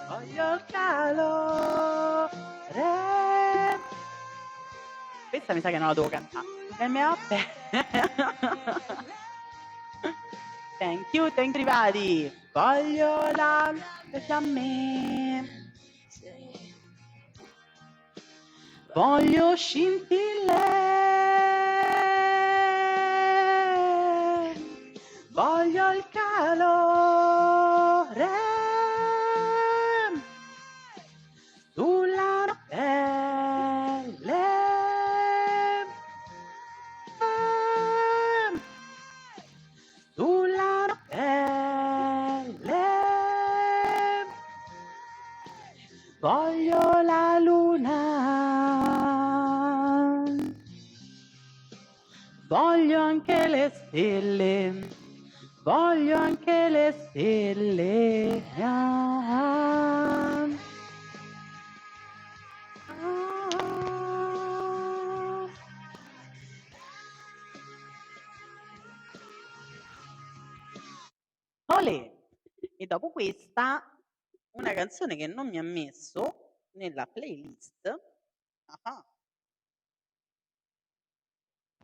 voglio il calore. Questa mi sa che non la devo cantare. Thank you everybody. Voglio la fiamme. Voglio scintille. Voglio il calore sulla pelle. Sulla pelle. Voglio la luna. Voglio anche le stelle. Voglio anche le stelle. Olè! E dopo questa, una canzone che non mi ha messo nella playlist.